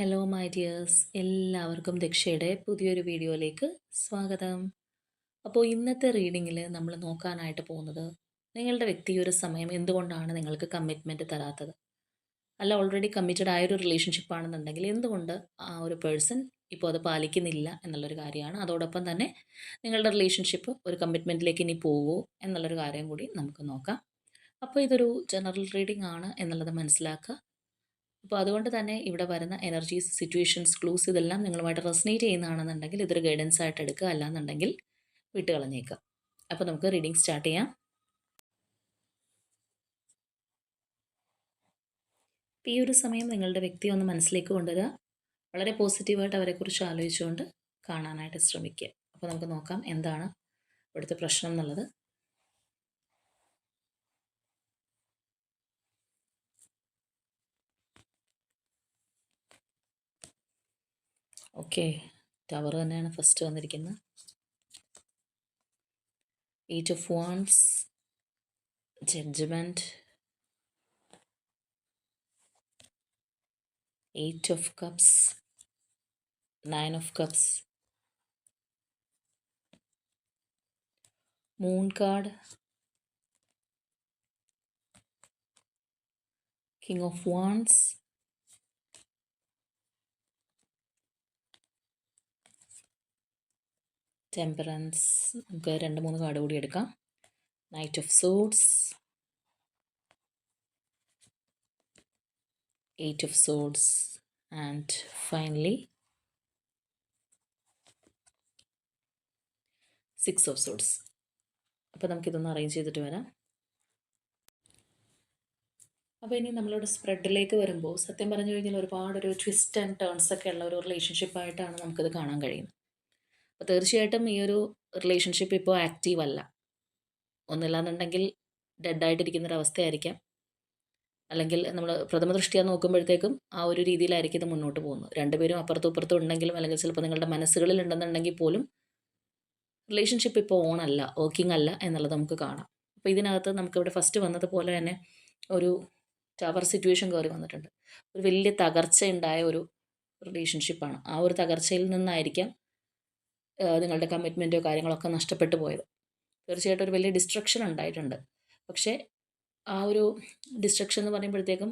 Hello my dears, എല്ലാവർക്കും ദക്ഷയുടെ പുതിയൊരു വീഡിയോയിലേക്ക് സ്വാഗതം. അപ്പോൾ ഇന്നത്തെ റീഡിങ്ങിൽ നമ്മൾ നോക്കാനായിട്ട് പോകുന്നത്, നിങ്ങളുടെ വ്യക്തി ഒരു സമയം എന്തുകൊണ്ടാണ് നിങ്ങൾക്ക് കമ്മിറ്റ്മെൻറ്റ് തരാത്തത്? അല്ല, ഓൾറെഡി കമ്മിറ്റഡ് ആയൊരു റിലേഷൻഷിപ്പ് ആണെന്നുണ്ടെങ്കിൽ എന്തുകൊണ്ട് ആ ഒരു പേഴ്സൺ ഇപ്പോൾ അത് പാലിക്കുന്നില്ല എന്നുള്ളൊരു കാര്യമാണ്. അതോടൊപ്പം തന്നെ നിങ്ങളുടെ റിലേഷൻഷിപ്പ് ഒരു കമ്മിറ്റ്മെൻറ്റിലേക്ക് ഇനി പോകുമോ എന്നുള്ളൊരു കാര്യം കൂടി നമുക്ക് നോക്കാം. അപ്പോൾ ഇതൊരു ജനറൽ റീഡിംഗ് ആണ് എന്നുള്ളത് മനസ്സിലാക്കുക. അപ്പോൾ അതുകൊണ്ട് തന്നെ ഇവിടെ വരുന്ന എനർജീസ്, സിറ്റുവേഷൻസ്, ക്ലൂസ് ഇതെല്ലാം നിങ്ങളുമായിട്ട് റെസനേറ്റ് ചെയ്യുന്നതാണെന്നുണ്ടെങ്കിൽ ഇതൊരു ഗൈഡൻസ് ആയിട്ട് എടുക്കുക, അല്ലാന്നുണ്ടെങ്കിൽ വിട്ട് കളഞ്ഞേക്കുക. അപ്പോൾ നമുക്ക് റീഡിംഗ് സ്റ്റാർട്ട് ചെയ്യാം. ഈ ഒരു സമയം നിങ്ങളുടെ വ്യക്തി ഒന്ന് മനസ്സിലേക്ക് കൊണ്ടുവരിക. വളരെ പോസിറ്റീവായിട്ട് അവരെക്കുറിച്ച് ആലോചിച്ചുകൊണ്ട് കാണാനായിട്ട് ശ്രമിക്കുക. അപ്പോൾ നമുക്ക് നോക്കാം എന്താണ് ഇവിടുത്തെ പ്രശ്നം എന്നുള്ളത്. ഓക്കെ, ടവർ തന്നെയാണ് ഫസ്റ്റ് വന്നിരിക്കുന്നത്. 8 of Wands, Judgment, 8 of Cups, 9 of Cups, Moon card, King of Wands, temperance. നമുക്ക് 2-3 കാർഡ് കൂടി എടുക്കാം. Knight of swords, 8 of swords and finally 6 of swords. അപ്പോൾ നമുക്കിതൊന്ന് അറേഞ്ച് ചെയ്തിട്ട് വരാം. അപ്പോൾ ഇനി നമ്മളുടെ സ്പ്രെഡിലേക്ക് വരുമ്പോൾ സത്യം പറഞ്ഞു കഴിഞ്ഞാൽ ഒരുപാടൊരു ട്വിസ്റ്റ് ആൻഡ് ടേൺസ് ഒക്കെ ഉള്ള ഒരു റിലേഷൻഷിപ്പായിട്ടാണ് നമുക്കിത് കാണാൻ കഴിയുന്നത്. അപ്പോൾ തീർച്ചയായിട്ടും ഈ ഒരു റിലേഷൻഷിപ്പ് ഇപ്പോൾ ആക്റ്റീവ് അല്ല. ഒന്നില്ലാന്നുണ്ടെങ്കിൽ ഡെഡായിട്ടിരിക്കുന്നൊരവസ്ഥയായിരിക്കാം, അല്ലെങ്കിൽ നമ്മൾ പ്രഥമ ദൃഷ്ടിയാ നോക്കുമ്പോഴത്തേക്കും ആ ഒരു രീതിയിലായിരിക്കും ഇത് മുന്നോട്ട് പോകുന്നത്. രണ്ടുപേരും അപ്പുറത്തും ഇപ്പുറത്തും ഉണ്ടെങ്കിലും, അല്ലെങ്കിൽ ചിലപ്പോൾ നിങ്ങളുടെ മനസ്സുകളിൽ ഉണ്ടെന്നുണ്ടെങ്കിൽ പോലും റിലേഷൻഷിപ്പ് ഇപ്പോൾ ഓൺ അല്ല, വർക്കിംഗ് അല്ല എന്നുള്ളത് നമുക്ക് കാണാം. അപ്പോൾ ഇതിനകത്ത് നമുക്കിവിടെ ഫസ്റ്റ് വന്നതുപോലെ തന്നെ ഒരു ടവർ സിറ്റുവേഷൻ കയറി വന്നിട്ടുണ്ട്. ഒരു വലിയ തകർച്ച ഉണ്ടായ ഒരു റിലേഷൻഷിപ്പാണ്. ആ ഒരു തകർച്ചയിൽ നിന്നായിരിക്കാം നിങ്ങളുടെ കമ്മിറ്റ്മെൻറ്റോ കാര്യങ്ങളൊക്കെ നഷ്ടപ്പെട്ടു പോയത്. തീർച്ചയായിട്ടും ഒരു വലിയ ഡിസ്ട്രക്ഷൻ ഉണ്ടായിട്ടുണ്ട്. പക്ഷേ ആ ഒരു ഡിസ്ട്രക്ഷൻ എന്ന് പറയുമ്പോഴത്തേക്കും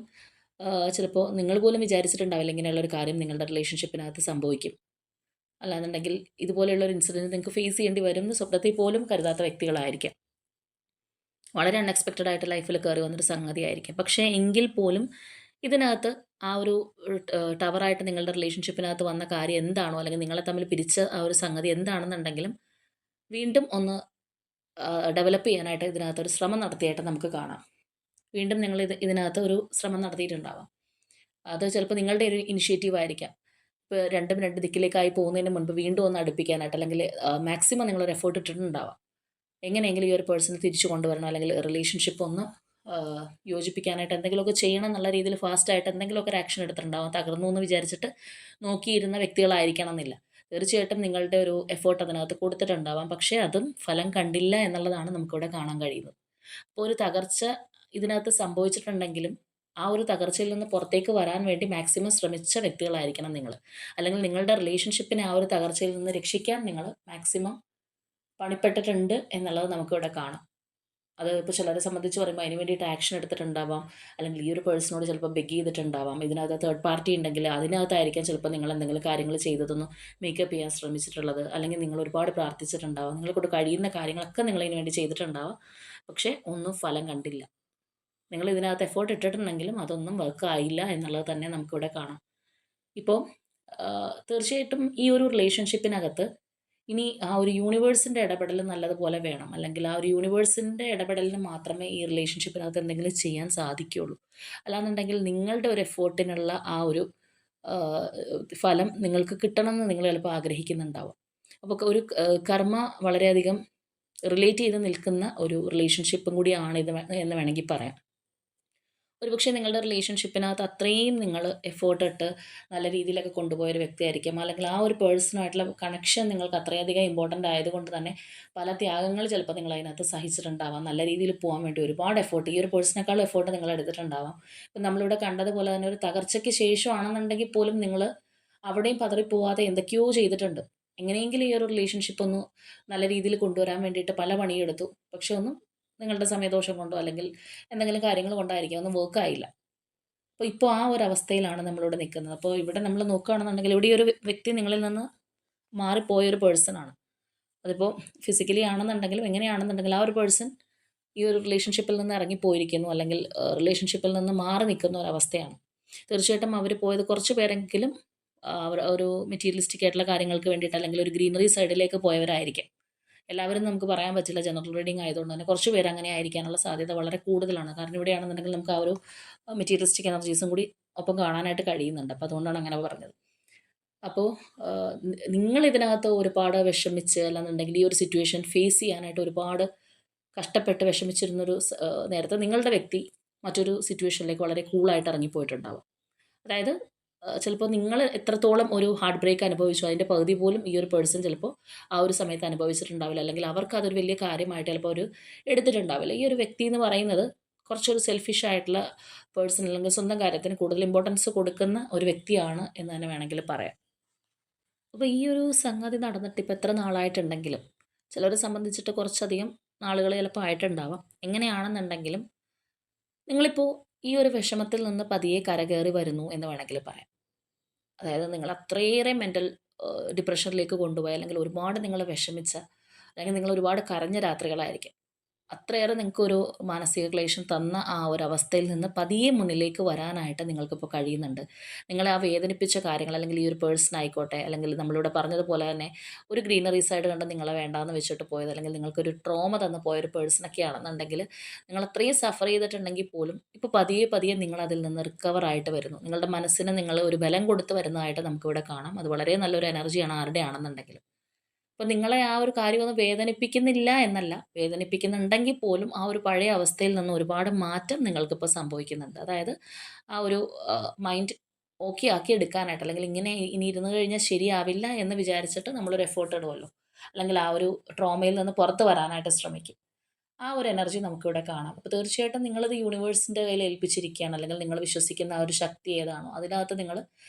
ചിലപ്പോൾ നിങ്ങൾ പോലും വിചാരിച്ചിട്ടുണ്ടാവില്ല ഇങ്ങനെയുള്ളൊരു കാര്യം നിങ്ങളുടെ റിലേഷൻഷിപ്പിനകത്ത് സംഭവിക്കും. അല്ലാന്നുണ്ടെങ്കിൽ ഇതുപോലെയുള്ളൊരു ഇൻസിഡൻറ്റ് നിങ്ങൾക്ക് ഫേസ് ചെയ്യേണ്ടി വരും എന്ന് സ്വപ്നത്തിൽ പോലും കരുതാത്ത വ്യക്തികളായിരിക്കാം. വളരെ അൺഎക്സ്പെക്റ്റഡ് ആയിട്ട് ലൈഫിൽ കയറി വന്നൊരു സംഗതി ആയിരിക്കും. പക്ഷേ എങ്കിൽ പോലും ഇതിനകത്ത് ആ ഒരു ടവറായിട്ട് നിങ്ങളുടെ റിലേഷൻഷിപ്പിനകത്ത് വന്ന കാര്യം എന്താണോ, അല്ലെങ്കിൽ നിങ്ങളെ തമ്മിൽ പിരിച്ച ആ ഒരു സംഗതി എന്താണെന്നുണ്ടെങ്കിലും വീണ്ടും ഒന്ന് ഡെവലപ്പ് ചെയ്യാനായിട്ട് ഇതിനകത്തൊരു ശ്രമം നടത്തിയായിട്ട് നമുക്ക് കാണാം. വീണ്ടും നിങ്ങൾ ഇതിനകത്ത് ഒരു ശ്രമം നടത്തിയിട്ടുണ്ടാവാം. അത് ചിലപ്പോൾ നിങ്ങളുടെ ഒരു ഇനിഷ്യേറ്റീവ് ആയിരിക്കാം. ഇപ്പോൾ രണ്ടും രണ്ട് ദിക്കിലേക്കായി പോകുന്നതിന് മുൻപ് വീണ്ടും ഒന്ന് അടുപ്പിക്കാനായിട്ട്, അല്ലെങ്കിൽ മാക്സിമം നിങ്ങളൊരു എഫേർട്ട് ഇട്ടിട്ടുണ്ടാവാം. എങ്ങനെയെങ്കിലും ഈ ഒരു പേഴ്സണെ തിരിച്ചു കൊണ്ടുവരണം, അല്ലെങ്കിൽ റിലേഷൻഷിപ്പ് ഒന്ന് യോജിപ്പിക്കാനായിട്ട് എന്തെങ്കിലുമൊക്കെ ചെയ്യണം എന്നുള്ള രീതിയിൽ ഫാസ്റ്റായിട്ട് എന്തെങ്കിലുമൊക്കെ ഒരു ആക്ഷൻ എടുത്തിട്ടുണ്ടാവാം. തകർന്നു എന്ന് വിചാരിച്ചിട്ട് നോക്കിയിരുന്ന വ്യക്തികളായിരിക്കണം എന്നില്ല. തീർച്ചയായിട്ടും നിങ്ങളുടെ ഒരു എഫേർട്ട് അതിനകത്ത് കൊടുത്തിട്ടുണ്ടാവാം. പക്ഷേ അതും ഫലം കണ്ടില്ല എന്നുള്ളതാണ് നമുക്കിവിടെ കാണാൻ കഴിയുന്നത്. അപ്പോൾ ഒരു തകർച്ച ഇതിനകത്ത് സംഭവിച്ചിട്ടുണ്ടെങ്കിലും ആ ഒരു തകർച്ചയിൽ നിന്ന് പുറത്തേക്ക് വരാൻ വേണ്ടി മാക്സിമം ശ്രമിച്ച വ്യക്തികളായിരിക്കണം നിങ്ങൾ. അല്ലെങ്കിൽ നിങ്ങളുടെ റിലേഷൻഷിപ്പിനെ ആ ഒരു തകർച്ചയിൽ നിന്ന് രക്ഷിക്കാൻ നിങ്ങൾ മാക്സിമം പണിപ്പെട്ടിട്ടുണ്ട് എന്നുള്ളത് നമുക്കിവിടെ കാണാം. അത് ഇപ്പോൾ ചിലരെ സംബന്ധിച്ച് പറയുമ്പോൾ അതിന് വേണ്ടിയിട്ട് ആക്ഷൻ എടുത്തിട്ടുണ്ടാവാം, അല്ലെങ്കിൽ ഈ ഒരു പേഴ്സണോട് ചിലപ്പോൾ ബെഗ് ചെയ്തിട്ടുണ്ടാവാം. ഇതിനകത്ത് തേർഡ് പാർട്ടി ഉണ്ടെങ്കിൽ അതിനകത്തായിരിക്കാം ചിലപ്പോൾ നിങ്ങൾ എന്തെങ്കിലും കാര്യങ്ങൾ ചെയ്തതൊന്ന് മേക്കപ്പ് ചെയ്യാൻ ശ്രമിച്ചിട്ടുള്ളത്, അല്ലെങ്കിൽ നിങ്ങൾ ഒരുപാട് പ്രാർത്ഥിച്ചിട്ടുണ്ടാവാം. നിങ്ങളെക്കൊണ്ട് കഴിയുന്ന കാര്യങ്ങളൊക്കെ നിങ്ങൾ ഇതിന് വേണ്ടി ചെയ്തിട്ടുണ്ടാവാം. പക്ഷേ ഒന്നും ഫലം കണ്ടില്ല. നിങ്ങൾ ഇതിനകത്ത് എഫേർട്ട് ഇട്ടിട്ടുണ്ടെങ്കിലും അതൊന്നും വർക്ക് ആയില്ല എന്നുള്ളത് തന്നെ നമുക്കിവിടെ കാണാം. ഇപ്പോൾ തീർച്ചയായിട്ടും ഈ ഒരു റിലേഷൻഷിപ്പിനകത്ത് ഇനി ആ ഒരു യൂണിവേഴ്സിൻ്റെ ഇടപെടൽ നല്ലതുപോലെ വേണം, അല്ലെങ്കിൽ ആ ഒരു യൂണിവേഴ്സിൻ്റെ ഇടപെടലിന് മാത്രമേ ഈ റിലേഷൻഷിപ്പിനകത്ത് എന്തെങ്കിലും ചെയ്യാൻ സാധിക്കുകയുള്ളൂ. അല്ലാന്നുണ്ടെങ്കിൽ നിങ്ങളുടെ ഒരു എഫേർട്ടിനുള്ള ആ ഒരു ഫലം നിങ്ങൾക്ക് കിട്ടണമെന്ന് നിങ്ങൾ ചിലപ്പോൾ ആഗ്രഹിക്കുന്നുണ്ടാവും. അപ്പോൾ ഒരു കർമ്മ വളരെയധികം റിലേറ്റ് ചെയ്ത് നിൽക്കുന്ന ഒരു റിലേഷൻഷിപ്പും കൂടിയാണ് ഇത് എന്ന് വേണമെങ്കിൽ പറയാം. ഒരുപക്ഷെ നിങ്ങളുടെ റിലേഷൻഷിപ്പിനകത്ത് അത്രയും നിങ്ങൾ എഫേർട്ട് ഇട്ട് നല്ല രീതിയിലൊക്കെ കൊണ്ടുപോയ ഒരു വ്യക്തിയായിരിക്കും. അല്ലെങ്കിൽ ആ ഒരു പേഴ്സണുമായിട്ടുള്ള കണക്ഷൻ നിങ്ങൾക്ക് അത്രയധികം ഇമ്പോർട്ടൻ്റ് ആയതുകൊണ്ട് തന്നെ പല ത്യാഗങ്ങൾ ചിലപ്പോൾ നിങ്ങൾ അതിനകത്ത് സഹിച്ചിട്ടുണ്ടാവാം. നല്ല രീതിയിൽ പോകാൻ വേണ്ടി ഒരുപാട് എഫേർട്ട്, ഈ ഒരു പേഴ്സണേക്കാളും എഫേർട്ട് നിങ്ങൾ എടുത്തിട്ടുണ്ടാവാം. ഇപ്പം നമ്മളിവിടെ കണ്ടതുപോലെ തന്നെ ഒരു തകർച്ചയ്ക്ക് ശേഷമാണെന്നുണ്ടെങ്കിൽ പോലും നിങ്ങൾ അവിടെയും പതറിപ്പോവാതെ എന്തൊക്കെയോ ചെയ്തിട്ടുണ്ട്. എങ്ങനെയെങ്കിലും ഈ ഒരു റിലേഷൻഷിപ്പ് ഒന്ന് നല്ല രീതിയിൽ കൊണ്ടുവരാൻ വേണ്ടിയിട്ട് പല പണിയെടുത്തു. പക്ഷെ ഒന്നും നിങ്ങളുടെ സമയദോഷം കൊണ്ടോ അല്ലെങ്കിൽ എന്തെങ്കിലും കാര്യങ്ങൾ കൊണ്ടായിരിക്കാം ഒന്നും വർക്കായില്ല. അപ്പോൾ ഇപ്പോൾ ആ ഒരു അവസ്ഥയിലാണ് നമ്മളിവിടെ നിൽക്കുന്നത്. അപ്പോൾ ഇവിടെ നമ്മൾ നോക്കുകയാണെന്നുണ്ടെങ്കിൽ ഇവിടെ ഈ ഒരു വ്യക്തി നിങ്ങളിൽ നിന്ന് മാറിപ്പോയൊരു പേഴ്സണാണ്. അതിപ്പോൾ ഫിസിക്കലി ആണെന്നുണ്ടെങ്കിലും എങ്ങനെയാണെന്നുണ്ടെങ്കിലും ആ ഒരു പേഴ്സൺ ഈ ഒരു റിലേഷൻഷിപ്പിൽ നിന്ന് ഇറങ്ങിപ്പോയിരിക്കുന്നു, അല്ലെങ്കിൽ റിലേഷൻഷിപ്പിൽ നിന്ന് മാറി നിൽക്കുന്ന ഒരവസ്ഥയാണ്. തീർച്ചയായിട്ടും അവർ പോയത് കുറച്ച് പേരെങ്കിലും അവർ ഒരു മെറ്റീരിയലിസ്റ്റിക് ആയിട്ടുള്ള കാര്യങ്ങൾക്ക് വേണ്ടിയിട്ട് അല്ലെങ്കിൽ ഒരു ഗ്രീനറി സൈഡിലേക്ക് പോയവരായിരിക്കും. എല്ലാവരും നമുക്ക് പറയാൻ പറ്റില്ല, ജനറൽ റീഡിംഗ് ആയതുകൊണ്ട് തന്നെ കുറച്ച് പേര് അങ്ങനെ ആയിരിക്കാനുള്ള സാധ്യത വളരെ കൂടുതലാണ്. കാരണം ഇവിടെയാണെന്നുണ്ടെങ്കിൽ നമുക്ക് ആ ഒരു മെറ്റീരിയലിസ്റ്റിക് എനർജീസും കൂടി ഒപ്പം കാണാനായിട്ട് കഴിയുന്നുണ്ട്. അപ്പോൾ അതുകൊണ്ടാണ് അങ്ങനെ പറഞ്ഞത്. അപ്പോൾ നിങ്ങൾ ഇതിനകത്ത് ഒരുപാട് വിഷമിച്ച് അല്ലാന്നുണ്ടെങ്കിൽ ഈ ഒരു സിറ്റുവേഷൻ ഫേസ് ചെയ്യാനായിട്ട് ഒരുപാട് കഷ്ടപ്പെട്ട് വിഷമിച്ചിരുന്നൊരു നേരത്തെ നിങ്ങളുടെ വ്യക്തി മറ്റൊരു സിറ്റുവേഷനിലേക്ക് വളരെ കൂളായിട്ട് ഇറങ്ങിപ്പോയിട്ടുണ്ടാവും. അതായത് ചിലപ്പോൾ നിങ്ങൾ എത്രത്തോളം ഒരു ഹാർട്ട് ബ്രേക്ക് അനുഭവിച്ചു അതിൻ്റെ പകുതി പോലും ഈ ഒരു പേഴ്സൺ ചിലപ്പോൾ ആ ഒരു സമയത്ത് അനുഭവിച്ചിട്ടുണ്ടാവില്ല. അല്ലെങ്കിൽ അവർക്ക് അതൊരു വലിയ കാര്യമായിട്ട് ചിലപ്പോൾ ഒരു എടുത്തിട്ടുണ്ടാവില്ല. ഈ ഒരു വ്യക്തി എന്ന് പറയുന്നത് കുറച്ചൊരു സെൽഫിഷ് ആയിട്ടുള്ള പേഴ്സൺ, അല്ലെങ്കിൽ സ്വന്തം കാര്യത്തിന് കൂടുതൽ ഇമ്പോർട്ടൻസ് കൊടുക്കുന്ന ഒരു വ്യക്തിയാണ് എന്ന് തന്നെ വേണമെങ്കിൽ പറയാം. അപ്പോൾ ഈ ഒരു സംഗതി നടന്നിട്ട് ഇപ്പോൾ എത്ര നാളായിട്ടുണ്ടെങ്കിലും ചിലരെ സംബന്ധിച്ചിട്ട് കുറച്ചധികം നാളുകൾ ചിലപ്പോൾ ആയിട്ടുണ്ടാവാം. എങ്ങനെയാണെന്നുണ്ടെങ്കിലും നിങ്ങളിപ്പോൾ ഈ ഒരു വിഷമത്തിൽ നിന്ന് പതിയെ കരകയറി വരുന്നു എന്ന് വേണമെങ്കിൽ പറയാം. അതായത് നിങ്ങൾ അത്രയേറെ മെൻ്റൽ ഡിപ്രഷനിലേക്ക് കൊണ്ടുപോയി, അല്ലെങ്കിൽ ഒരുപാട് നിങ്ങൾ വിഷമിച്ച, അല്ലെങ്കിൽ നിങ്ങൾ ഒരുപാട് കരഞ്ഞ രാത്രികളായിരിക്കും. അത്രയേറെ നിങ്ങൾക്കൊരു മാനസിക ക്ലേശം തന്ന ആ ഒരു അവസ്ഥയിൽ നിന്ന് പതിയെ മുന്നിലേക്ക് വരാനായിട്ട് നിങ്ങൾക്കിപ്പോൾ കഴിയുന്നുണ്ട്. നിങ്ങളെ ആ വേദനിപ്പിച്ച കാര്യങ്ങൾ, അല്ലെങ്കിൽ ഈ ഒരു പേഴ്സൺ ആയിക്കോട്ടെ, അല്ലെങ്കിൽ നമ്മളിവിടെ പറഞ്ഞതുപോലെ തന്നെ ഒരു ഗ്രീനറി സൈഡ് കണ്ട് നിങ്ങളെ വേണ്ടാന്ന് വെച്ചിട്ട് പോയത്, അല്ലെങ്കിൽ നിങ്ങൾക്കൊരു ട്രോമ തന്ന് പോയൊരു പേഴ്സണൊക്കെ ആണെന്നുണ്ടെങ്കിൽ നിങ്ങൾ അത്രയും സഫർ ചെയ്തിട്ടുണ്ടെങ്കിൽ പോലും ഇപ്പോൾ പതിയെ പതിയെ നിങ്ങൾ അതിൽ നിന്ന് റിക്കവർ ആയിട്ട് വരുന്നു. നിങ്ങളുടെ മനസ്സിന് നിങ്ങൾ ഒരു ബലം കൊടുത്ത് വരുന്നതായിട്ട് നമുക്കിവിടെ കാണാം. അത് വളരെ നല്ലൊരു എനർജിയാണ് ആരുടെ ആണെന്നുണ്ടെങ്കിലും. അപ്പോൾ നിങ്ങളെ ആ ഒരു കാര്യമൊന്നും വേദനിപ്പിക്കുന്നില്ല എന്നല്ല, വേദനിപ്പിക്കുന്നുണ്ടെങ്കിൽ പോലും ആ ഒരു പഴയ അവസ്ഥയിൽ നിന്ന് ഒരുപാട് മാറ്റം നിങ്ങൾക്കിപ്പോൾ സംഭവിക്കുന്നുണ്ട്. അതായത് ആ ഒരു മൈൻഡ് ഓക്കെ ആക്കി എടുക്കാനായിട്ട്, അല്ലെങ്കിൽ ഇങ്ങനെ ഇനി ഇരുന്ന് കഴിഞ്ഞാൽ ശരിയാവില്ല എന്ന് വിചാരിച്ചിട്ട് നമ്മളൊരു എഫേർട്ട് ഇടുമല്ലോ, അല്ലെങ്കിൽ ആ ഒരു ട്രോമയിൽ നിന്ന് പുറത്ത് വരാനായിട്ട് ശ്രമിക്കും. ആ ഒരു എനർജി നമുക്കിവിടെ കാണാം. അപ്പോൾ തീർച്ചയായിട്ടും നിങ്ങളത് യൂണിവേഴ്സിൻ്റെ കയ്യിൽ ഏൽപ്പിച്ചിരിക്കുകയാണ്, അല്ലെങ്കിൽ നിങ്ങൾ വിശ്വസിക്കുന്ന ആ ഒരു ശക്തി ഏതാണോ അതിനകത്ത് നിങ്ങൾ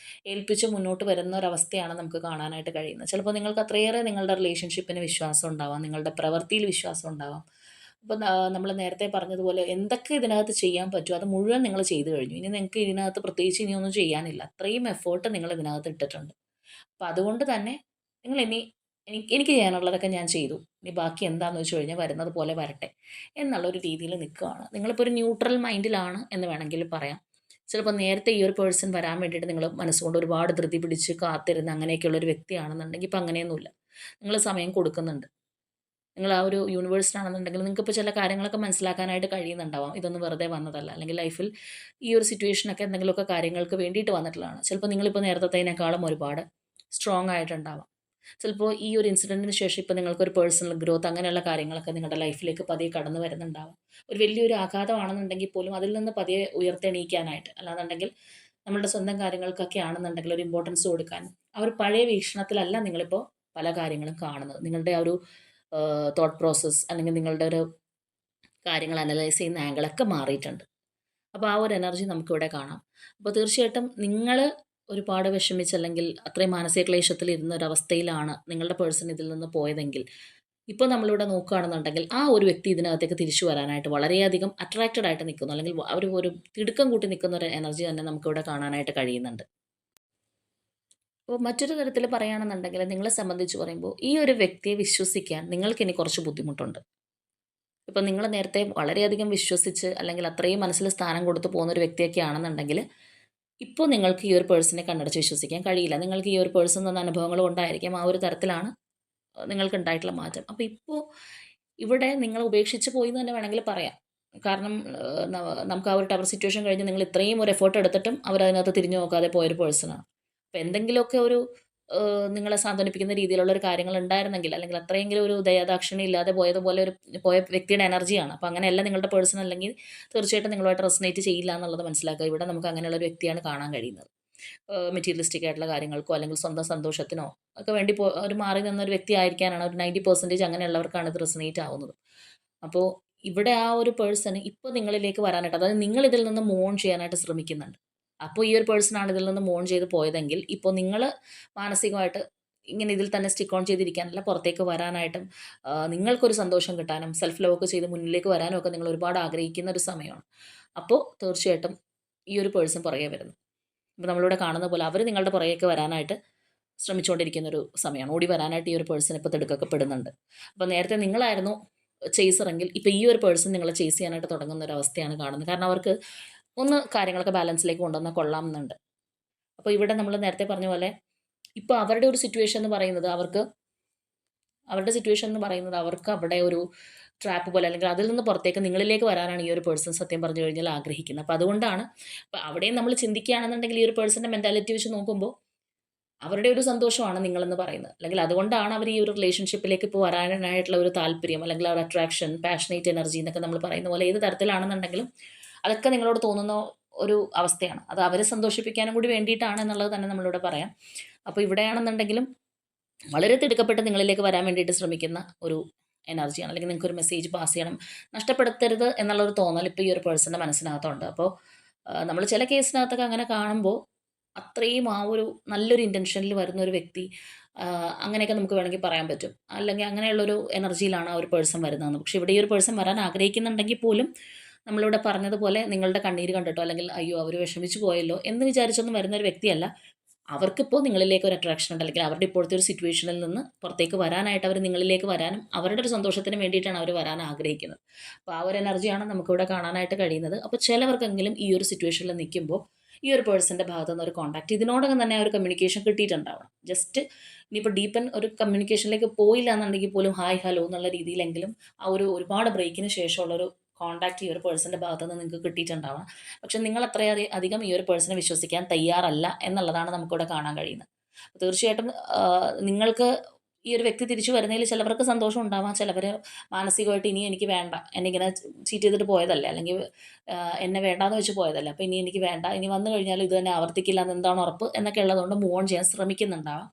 ഏൽപ്പിച്ച് മുന്നോട്ട് വരുന്ന ഒരവസ്ഥയാണ് നമുക്ക് കാണാനായിട്ട് കഴിയുന്നത്. ചിലപ്പോൾ നിങ്ങൾക്ക് അത്രയേറെ നിങ്ങളുടെ റിലേഷൻഷിപ്പിന് വിശ്വാസം ഉണ്ടാവാം, നിങ്ങളുടെ പ്രവൃത്തിയിൽ വിശ്വാസം ഉണ്ടാവാം. അപ്പോൾ നമ്മൾ നേരത്തെ പറഞ്ഞതുപോലെ എന്തൊക്കെ ഇതിനകത്ത് ചെയ്യാൻ പറ്റുമോ അത് മുഴുവൻ നിങ്ങൾ ചെയ്തു കഴിഞ്ഞു. ഇനി നിങ്ങൾക്ക് ഇതിനകത്ത് പ്രത്യേകിച്ച് ഇനിയൊന്നും ചെയ്യാനില്ല. അത്രയും എഫേർട്ട് നിങ്ങൾ ഇതിനകത്ത് ഇട്ടിട്ടുണ്ട്. അപ്പോൾ അതുകൊണ്ട് തന്നെ നിങ്ങൾ ഇനി എനിക്ക് ചെയ്യാനുള്ളതൊക്കെ ഞാൻ ചെയ്തു. ഇനി ബാക്കി എന്താണെന്ന് വെച്ച് കഴിഞ്ഞാൽ വരുന്നത് പോലെ വരട്ടെ എന്നുള്ളൊരു രീതിയിൽ നിൽക്കുകയാണ്. നിങ്ങളിപ്പോൾ ഒരു ന്യൂട്രൽ മൈൻഡിലാണ് എന്ന് വേണമെങ്കിൽ പറയാം. ചിലപ്പോൾ നേരത്തെ ഈ ഒരു പേഴ്സൺ വരാൻ വേണ്ടിയിട്ട് നിങ്ങൾ മനസ്സുകൊണ്ട് ഒരുപാട് ധൃതി പിടിച്ച് കാത്തിരുന്ന് അങ്ങനെയൊക്കെയുള്ള ഒരു വ്യക്തിയാണെന്നുണ്ടെങ്കിൽ ഇപ്പോൾ അങ്ങനെയൊന്നുമില്ല. നിങ്ങൾ സമയം കൊടുക്കുന്നുണ്ട്. നിങ്ങൾ ആ ഒരു യൂണിവേഴ്സിനാണെന്നുണ്ടെങ്കിൽ നിങ്ങൾക്കിപ്പോൾ ചില കാര്യങ്ങളൊക്കെ മനസ്സിലാക്കാനായിട്ട് കഴിയുന്നുണ്ടാവാം. ഇതൊന്നും വെറുതെ വന്നതല്ല. അല്ലെങ്കിൽ ലൈഫിൽ ഈ ഒരു സിറ്റുവേഷനൊക്കെ എന്തെങ്കിലുമൊക്കെ കാര്യങ്ങൾക്ക് വേണ്ടിയിട്ട് വന്നിട്ടുള്ളതാണ്. ചിലപ്പോൾ നിങ്ങളിപ്പോൾ നേരത്തേതിനേക്കാളും ഒരുപാട് സ്ട്രോങ് ആയിട്ടുണ്ടാവാം. ചിലപ്പോൾ ഈ ഒരു ഇൻസിഡൻറ്റിന് ശേഷം ഇപ്പോൾ നിങ്ങൾക്കൊരു പേഴ്സണൽ ഗ്രോത്ത് അങ്ങനെയുള്ള കാര്യങ്ങളൊക്കെ നിങ്ങളുടെ ലൈഫിലേക്ക് പതിയെ കടന്നു വരുന്നുണ്ടാവും. ഒരു വലിയൊരു ആഘാതമാണെന്നുണ്ടെങ്കിൽ പോലും അതിൽ നിന്ന് പതിയെ ഉയർത്തെണീക്കാനായിട്ട്, അല്ലാന്നുണ്ടെങ്കിൽ നമ്മളുടെ സ്വന്തം കാര്യങ്ങൾക്കൊക്കെ ആണെന്നുണ്ടെങ്കിൽ ഒരു ഇമ്പോർട്ടൻസ് കൊടുക്കാനും ആ ഒരു പഴയ വീക്ഷണത്തിലല്ല നിങ്ങളിപ്പോൾ പല കാര്യങ്ങളും കാണുന്നത്. നിങ്ങളുടെ ആ ഒരു തോട്ട് പ്രോസസ്സ്, അല്ലെങ്കിൽ നിങ്ങളുടെ ഒരു കാര്യങ്ങൾ അനലൈസ് ചെയ്യുന്ന ആംഗിളൊക്കെ മാറിയിട്ടുണ്ട്. അപ്പോൾ ആ ഒരു എനർജി നമുക്കിവിടെ കാണാം. അപ്പോൾ തീർച്ചയായിട്ടും നിങ്ങൾ ഒരുപാട് വിഷമിച്ച്, അല്ലെങ്കിൽ അത്രയും മാനസിക ക്ലേശത്തിൽ ഇരുന്ന ഒരവസ്ഥയിലാണ് നിങ്ങളുടെ പേഴ്സൺ ഇതിൽ നിന്ന് പോയതെങ്കിൽ, ഇപ്പോൾ നമ്മളിവിടെ നോക്കുകയാണെന്നുണ്ടെങ്കിൽ ആ ഒരു വ്യക്തി ഇതിനകത്തേക്ക് തിരിച്ചു വരാനായിട്ട് വളരെയധികം അട്രാക്റ്റഡ് ആയിട്ട് നിൽക്കുന്നു, അല്ലെങ്കിൽ അവർ ഒരു തിടുക്കം കൂട്ടി നിൽക്കുന്ന ഒരു എനർജി തന്നെ നമുക്കിവിടെ കാണാനായിട്ട് കഴിയുന്നുണ്ട്. അപ്പോൾ മറ്റൊരു തരത്തിൽ പറയുകയാണെന്നുണ്ടെങ്കിൽ നിങ്ങളെ സംബന്ധിച്ച് പറയുമ്പോൾ ഈ ഒരു വ്യക്തിയെ വിശ്വസിക്കാൻ നിങ്ങൾക്കിനി കുറച്ച് ബുദ്ധിമുട്ടുണ്ട്. ഇപ്പം നിങ്ങൾ നേരത്തെ വളരെയധികം വിശ്വസിച്ച്, അല്ലെങ്കിൽ അത്രയും മനസ്സിൽ സ്ഥാനം കൊടുത്ത് പോകുന്ന ഒരു വ്യക്തിയൊക്കെ ആണെന്നുണ്ടെങ്കിൽ ഇപ്പോൾ നിങ്ങൾക്ക് ഈ ഒരു പേഴ്സണെ കണ്ണടച്ച് വിശ്വസിക്കാൻ കഴിയില്ല. നിങ്ങൾക്ക് ഈ ഒരു പേഴ്സൺ തന്ന അനുഭവങ്ങൾ കൊണ്ടായിരിക്കാം ആ ഒരു തരത്തിലാണ് നിങ്ങൾക്ക് ഉണ്ടായിട്ടുള്ള മാറ്റം. അപ്പോൾ ഇപ്പോൾ ഇവിടെ നിങ്ങൾ ഉപേക്ഷിച്ച് പോയി എന്ന് തന്നെ വേണമെങ്കിൽ പറയാം. കാരണം നമുക്ക് ആ ഒരു ടവർ സിറ്റുവേഷൻ കഴിഞ്ഞ് നിങ്ങൾ ഇത്രയും ഒരു എഫേർട്ട് എടുത്തിട്ടും അവരതിനകത്ത് തിരിഞ്ഞു നോക്കാതെ പോയൊരു പേഴ്സണാണ്. അപ്പോൾ എന്തെങ്കിലുമൊക്കെ ഒരു നിങ്ങളെ സാന്ത്വനിപ്പിക്കുന്ന രീതിയിലുള്ള ഒരു കാര്യങ്ങൾ ഉണ്ടായിരുന്നെങ്കിൽ, അല്ലെങ്കിൽ അത്രയെങ്കിലും ഒരു ദയാദാക്ഷിണ്യം ഇല്ലാതെ പോയതുപോലെ ഒരു പോയ വ്യക്തിയുടെ എനർജിയാണ്. അപ്പോൾ അങ്ങനെയല്ല നിങ്ങളുടെ പേഴ്സൺ, അല്ലെങ്കിൽ തീർച്ചയായിട്ടും നിങ്ങളുമായിട്ട് റെസൊനേറ്റ് ചെയ്യില്ല എന്നുള്ളത് മനസ്സിലാക്കുക. ഇവിടെ നമുക്ക് അങ്ങനെയുള്ള ഒരു വ്യക്തിയാണ് കാണാൻ കഴിയുന്നത്. മെറ്റീരിയലിസ്റ്റിക് ആയിട്ടുള്ള കാര്യങ്ങൾക്കോ അല്ലെങ്കിൽ സ്വന്തം സന്തോഷത്തിനോ ഒക്കെ വേണ്ടി ഒരു മാറി നിന്ന ഒരു വ്യക്തി ആയിരിക്കാനാണ്, ഒരു 90% അങ്ങനെയുള്ളവർക്കാണ് ഇത് റെസൊനേറ്റ് ആവുന്നത്. അപ്പോൾ ഇവിടെ ആ ഒരു പേഴ്സൺ ഇപ്പോൾ നിങ്ങളിലേക്ക് വരാനായിട്ട്, അതായത് നിങ്ങൾ ഇതിൽ നിന്ന് മൂവ് ഓൺ ചെയ്യാനായിട്ട് ശ്രമിക്കുന്നുണ്ട്. അപ്പോൾ ഈ ഒരു പേഴ്സണാണ് ഇതിൽ നിന്ന് മൂവ് ഓൺ ചെയ്ത് പോയതെങ്കിൽ, ഇപ്പോൾ നിങ്ങൾ മാനസികമായിട്ട് ഇങ്ങനെ ഇതിൽ തന്നെ സ്റ്റിക്ക് ഓൺ ചെയ്തിരിക്കാനല്ല, പുറത്തേക്ക് വരാനായിട്ടും നിങ്ങൾക്കൊരു സന്തോഷം കിട്ടാനും സെൽഫ് ലവ് ഒക്കെ ചെയ്ത് മുന്നിലേക്ക് വരാനും ഒക്കെ നിങ്ങൾ ഒരുപാട് ആഗ്രഹിക്കുന്ന ഒരു സമയമാണ്. അപ്പോൾ തീർച്ചയായിട്ടും ഈ ഒരു പേഴ്സൺ പുറകെ വരുന്നു. ഇപ്പോൾ നമ്മളിവിടെ കാണുന്ന പോലെ അവർ നിങ്ങളുടെ പുറകേക്ക് വരാനായിട്ട് ശ്രമിച്ചുകൊണ്ടിരിക്കുന്ന ഒരു സമയമാണ്. ഓടി വരാനായിട്ട് ഈ ഒരു പേഴ്സൺ ഇപ്പോൾ തിടുക്കപ്പെടുന്നുണ്ട്. അപ്പോൾ നേരത്തെ നിങ്ങളായിരുന്നു ചേസറെങ്കിൽ, ഇപ്പോൾ ഈ ഒരു പേഴ്സൺ നിങ്ങളെ ചേസ് ചെയ്യാനായിട്ട് തുടങ്ങുന്ന ഒരു അവസ്ഥയാണ് കാണുന്നത്. കാരണം അവർക്ക് ഒന്ന് കാര്യങ്ങളൊക്കെ ബാലൻസിലേക്ക് കൊണ്ടുവന്നാൽ കൊള്ളാം എന്നുണ്ട്. അപ്പോൾ ഇവിടെ നമ്മൾ നേരത്തെ പറഞ്ഞ പോലെ ഇപ്പോൾ അവരുടെ ഒരു സിറ്റുവേഷൻ എന്ന് പറയുന്നത്, അവർക്ക് അവിടെ ഒരു ട്രാപ്പ് പോലെ, അല്ലെങ്കിൽ അതിൽ നിന്ന് പുറത്തേക്ക് നിങ്ങളിലേക്ക് വരാനാണ് ഈ ഒരു പേഴ്സൺ സത്യം പറഞ്ഞു കഴിഞ്ഞാൽ ആഗ്രഹിക്കുന്നത്. അപ്പോൾ അതുകൊണ്ടാണ്, അപ്പോൾ അവിടെയും നമ്മൾ ചിന്തിക്കുകയാണെന്നുണ്ടെങ്കിൽ ഈ ഒരു പേഴ്സൻ്റെ മെൻറ്റാലിറ്റി വെച്ച് നോക്കുമ്പോൾ അവരുടെ ഒരു സന്തോഷമാണ് നിങ്ങളെന്ന് പറയുന്നത്. അല്ലെങ്കിൽ അതുകൊണ്ടാണ് അവർ ഈ ഒരു റിലേഷൻഷിപ്പിലേക്ക് ഇപ്പോൾ വരാനായിട്ടുള്ള ഒരു താല്പര്യം, അല്ലെങ്കിൽ ആ ഒരു അട്രാക്ഷൻ, പാഷനേറ്റ് എനർജി എന്നൊക്കെ നമ്മൾ പറയുന്ന പോലെ ഏത് തരത്തിലാണെന്നുണ്ടെങ്കിലും അതൊക്കെ നിങ്ങളോട് തോന്നുന്ന ഒരു അവസ്ഥയാണ്. അത് അവരെ സന്തോഷിപ്പിക്കാനും കൂടി വേണ്ടിയിട്ടാണ് എന്നുള്ളത് തന്നെ നമ്മളിവിടെ പറയാം. അപ്പോൾ ഇവിടെയാണെന്നുണ്ടെങ്കിലും വളരെ തിടുക്കപ്പെട്ട് നിങ്ങളിലേക്ക് വരാൻ വേണ്ടിയിട്ട് ശ്രമിക്കുന്ന ഒരു എനർജിയാണ്, അല്ലെങ്കിൽ നിങ്ങൾക്കൊരു മെസ്സേജ് പാസ് ചെയ്യണം, നഷ്ടപ്പെടുത്തരുത് എന്നുള്ളൊരു തോന്നൽ ഇപ്പോൾ ഈ ഒരു പേഴ്സൻ്റെ മനസ്സിനകത്തുണ്ട്. അപ്പോൾ നമ്മൾ ചില കേസിനകത്തൊക്കെ അങ്ങനെ കാണുമ്പോൾ അത്രയും ആ ഒരു നല്ലൊരു ഇൻറ്റൻഷനിൽ വരുന്ന ഒരു വ്യക്തി, അങ്ങനെയൊക്കെ നമുക്ക് വേണമെങ്കിൽ പറയാൻ പറ്റും. അല്ലെങ്കിൽ അങ്ങനെയുള്ളൊരു എനർജിയിലാണ് ആ ഒരു പേഴ്സൺ വരുന്നതെന്ന്. പക്ഷേ ഇവിടെ ഈ ഒരു പേഴ്സൺ വരാൻ ആഗ്രഹിക്കുന്നുണ്ടെങ്കിൽ പോലും നമ്മളിവിടെ പറഞ്ഞതുപോലെ നിങ്ങളുടെ കണ്ണീര് കണ്ടിട്ടോ, അല്ലെങ്കിൽ അയ്യോ അവർ വിഷമിച്ചു പോയല്ലോ എന്ന് വിചാരിച്ചൊന്നും വരുന്ന ഒരു വ്യക്തിയല്ല. അവർക്കിപ്പോൾ നിങ്ങളിലേക്ക് ഒരു അട്രാക്ഷൻ ഉണ്ട്, അല്ലെങ്കിൽ അവരുടെ ഇപ്പോഴത്തെ ഒരു സിറ്റുവേഷനിൽ നിന്ന് പുറത്തേക്ക് വരാനായിട്ട് അവർ നിങ്ങളിലേക്ക് വരാനും അവരുടെ ഒരു സന്തോഷത്തിന് വേണ്ടിയിട്ടാണ് അവർ വരാൻ ആഗ്രഹിക്കുന്നത്. അപ്പോൾ ആ ഒരു എനർജിയാണ് നമുക്കിവിടെ കാണാനായിട്ട് കഴിയുന്നത്. അപ്പോൾ ചിലവർക്കെങ്കിലും ഈ ഒരു സിറ്റുവേഷനിൽ നിൽക്കുമ്പോൾ ഈ ഒരു പേഴ്സൻ്റെ ഭാഗത്തു നിന്ന് ഒരു കോൺടാക്ട്, ഇതിനോടകം തന്നെ ആ ഒരു കമ്മ്യൂണിക്കേഷൻ കിട്ടിയിട്ടുണ്ടാവണം. ജസ്റ്റ് ഇനിയിപ്പോൾ ഡീപ്പൻ ഒരു കമ്മ്യൂണിക്കേഷനിലേക്ക് പോയില്ല എന്നുണ്ടെങ്കിൽ പോലും ഹായ് ഹലോ എന്നുള്ള രീതിയിലെങ്കിലും ആ ഒരു ഒരുപാട് ബ്രേക്കിന് ശേഷമുള്ളൊരു കോൺടാക്ട് ഈ ഒരു പേഴ്സൻ്റെ ഭാഗത്തു നിന്ന് നിങ്ങൾക്ക് കിട്ടിയിട്ടുണ്ടാവണം. പക്ഷെ നിങ്ങൾ അധികം ഈ ഒരു പേഴ്സണെ വിശ്വസിക്കാൻ തയ്യാറല്ല എന്നുള്ളതാണ് നമുക്കിവിടെ കാണാൻ കഴിയുന്നത്. തീർച്ചയായിട്ടും നിങ്ങൾക്ക് ഈ ഒരു വ്യക്തി തിരിച്ചു വരുന്നതിൽ ചിലവർക്ക് സന്തോഷം ഉണ്ടാവാം. ചിലവർ മാനസികമായിട്ട് ഇനി എനിക്ക് വേണ്ട, എന്നെ ഇങ്ങനെ ചീറ്റ് ചെയ്തിട്ട് പോയതല്ലേ, അല്ലെങ്കിൽ എന്നെ വേണ്ടാന്ന് വെച്ച് പോയതല്ലേ, അപ്പോൾ ഇനി എനിക്ക് വേണ്ട, ഇനി വന്നു കഴിഞ്ഞാൽ ഇത് തന്നെ ആവർത്തിക്കില്ല എന്ന് എന്താണ് ഉറപ്പ് എന്നൊക്കെ ഉള്ളതുകൊണ്ട് മൂവ് ഓൺ ചെയ്യാൻ ശ്രമിക്കുന്നുണ്ടാവാം.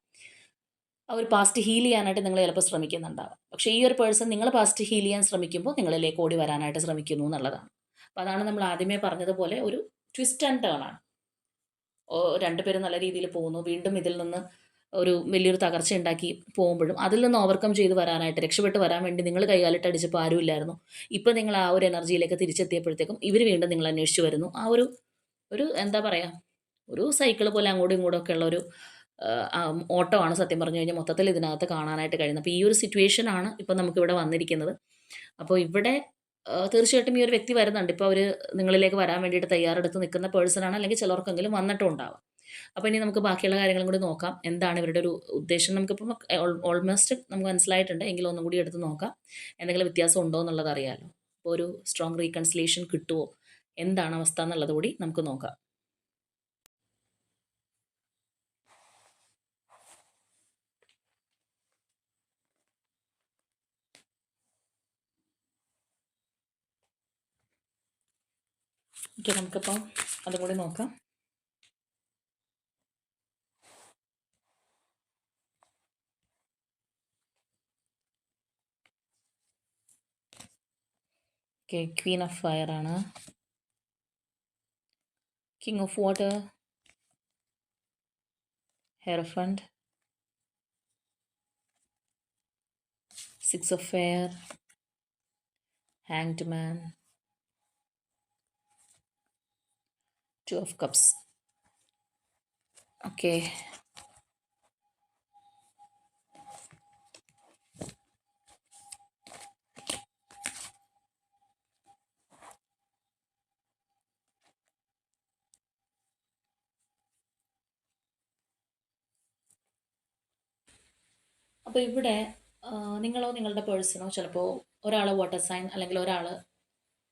ആ ഒരു പാസ്റ്റ് ഹീൽ ചെയ്യാനായിട്ട് നിങ്ങൾ ചിലപ്പോൾ ശ്രമിക്കുന്നുണ്ടാവാം. പക്ഷേ ഈ ഒരു പേഴ്സൺ നിങ്ങൾ പാസ്റ്റ് ഹീൽ ചെയ്യാൻ ശ്രമിക്കുമ്പോൾ നിങ്ങളിലേക്ക് ഓടി വരാനായിട്ട് ശ്രമിക്കുന്നു എന്നുള്ളതാണ്. അപ്പോൾ അതാണ് നമ്മൾ ആദ്യമേ പറഞ്ഞതുപോലെ ഒരു ട്വിസ്റ്റ് ആൻഡ് ടേൺ ആണ്. രണ്ടുപേരും നല്ല രീതിയിൽ പോകുന്നു, വീണ്ടും ഇതിൽ നിന്ന് ഒരു വലിയൊരു തകർച്ച ഉണ്ടാക്കി പോകുമ്പോഴും അതിൽ നിന്ന് ഓവർകം ചെയ്ത് വരാനായിട്ട്, രക്ഷപ്പെട്ട് വരാൻ വേണ്ടി നിങ്ങൾ കൈകാലിട്ടടിച്ചപ്പോൾ ആരുമില്ലായിരുന്നു. ഇപ്പോൾ നിങ്ങൾ ആ ഒരു എനർജിയിലേക്ക് തിരിച്ചെത്തിയപ്പോഴത്തേക്കും ഇവർ വീണ്ടും നിങ്ങൾ അന്വേഷിച്ച് വരുന്നു. ആ ഒരു ഒരു എന്താ പറയുക, ഒരു സൈക്കിൾ പോലെ അങ്ങോട്ടും ഇങ്ങോട്ടും ഒക്കെ ഉള്ള ഒരു ഓട്ടമാണ് സത്യം പറഞ്ഞു കഴിഞ്ഞാൽ മൊത്തത്തിൽ ഇതിനകത്ത് കാണാനായിട്ട് കഴിയുന്നത്. അപ്പോൾ ഈ ഒരു സിറ്റുവേഷനാണ് ഇപ്പോൾ നമുക്കിവിടെ വന്നിരിക്കുന്നത്. അപ്പോൾ ഇവിടെ തീർച്ചയായിട്ടും ഈ ഒരു വ്യക്തി വരുന്നുണ്ട്. ഇപ്പോൾ അവർ നിങ്ങളിലേക്ക് വരാൻ വേണ്ടിയിട്ട് തയ്യാറെടുത്ത് നിൽക്കുന്ന പേഴ്സണാണ്, അല്ലെങ്കിൽ ചിലർക്കെങ്കിലും വന്നിട്ടും ഉണ്ടാവാം. അപ്പോൾ ഇനി നമുക്ക് ബാക്കിയുള്ള കാര്യങ്ങളും കൂടി നോക്കാം. എന്താണ് ഇവരുടെ ഒരു ഉദ്ദേശം, നമുക്കിപ്പം ഓൾമോസ്റ്റ് നമുക്ക് മനസ്സിലായിട്ടുണ്ട്. എങ്കിലും ഒന്നും കൂടി എടുത്ത് നോക്കാം, എന്തെങ്കിലും വ്യത്യാസം ഉണ്ടോ എന്നുള്ളത് അറിയാമല്ലോ. അപ്പോൾ ഒരു സ്ട്രോങ് റീകൺസിലേഷൻ കിട്ടുമോ, എന്താണ് അവസ്ഥ എന്നുള്ളത് കൂടി നമുക്ക് നോക്കാം. ഓക്കെ, നമുക്കിപ്പോൾ അതും കൂടി നോക്കാം. ഓക്കെ, ക്വീൻ ഓഫ് ഫയർ ആണ്, king of water, hierophant, six of fire, hanged man, two of cups. Okay, അപ്പോൾ ഇവിടെ നിങ്ങളോ നിങ്ങളുടെ പേഴ്സണോ ചിലപ്പോൾ ഒരാൾ വാട്ടർ സൈൻ അല്ലെങ്കിൽ ഒരാൾ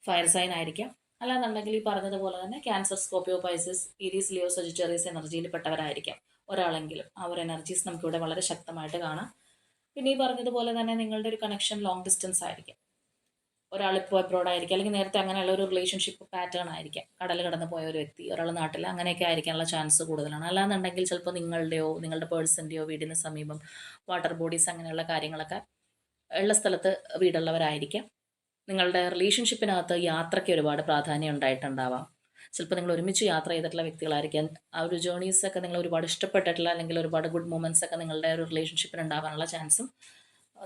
ഫയർ സൈൻ ആയിരിക്കാം. അല്ലാന്നുണ്ടെങ്കിൽ ഈ പറഞ്ഞതുപോലെ തന്നെ Cancer, Scorpio, Pisces, Aries, Leo, Sagittarius എനർജിയിൽ പെട്ടവരായിരിക്കാം. ഒരാളെങ്കിലും ആ ഒരു എനർജീസ് നമുക്കിവിടെ വളരെ ശക്തമായിട്ട് കാണാം. പിന്നെ ഈ പറഞ്ഞതുപോലെ തന്നെ നിങ്ങളുടെ ഒരു കണക്ഷൻ ലോങ് ഡിസ്റ്റൻസ് ആയിരിക്കും. ഒരാളിപ്പോൾ അബ്രോഡ് ആയിരിക്കും, അല്ലെങ്കിൽ നേരത്തെ അങ്ങനെയുള്ള ഒരു റിലേഷൻഷിപ്പ് പാറ്റേൺ ആയിരിക്കാം. കടൽ കടന്ന് പോയ ഒരു വ്യക്തി ഒരാൾ നാട്ടിൽ, അങ്ങനെയൊക്കെ ആയിരിക്കാനുള്ള ചാൻസ് കൂടുതലാണ്. അല്ലാന്നുണ്ടെങ്കിൽ ചിലപ്പോൾ നിങ്ങളുടെയോ നിങ്ങളുടെ പേഴ്സൻ്റെയോ വീടിന് സമീപം വാട്ടർ ബോഡീസ് അങ്ങനെയുള്ള കാര്യങ്ങളൊക്കെ ഉള്ള സ്ഥലത്ത് വീടുള്ളവരായിരിക്കാം. നിങ്ങളുടെ റിലേഷൻഷിപ്പിനകത്ത് യാത്രയ്ക്ക് ഒരുപാട് പ്രാധാന്യം ഉണ്ടായിട്ടുണ്ടാവാം. ചിലപ്പോൾ നിങ്ങൾ ഒരുമിച്ച് യാത്ര ചെയ്തിട്ടുള്ള വ്യക്തികളായിരിക്കാം. ആ ഒരു ജേർണീസൊക്കെ നിങ്ങൾ ഒരുപാട് ഇഷ്ടപ്പെട്ടിട്ടുള്ള, അല്ലെങ്കിൽ ഒരുപാട് ഗുഡ് മൊമെൻറ്റ്സ് ഒക്കെ നിങ്ങളുടെ ഒരു റിലേഷൻഷിപ്പിന് ഉണ്ടാവാനുള്ള ചാൻസും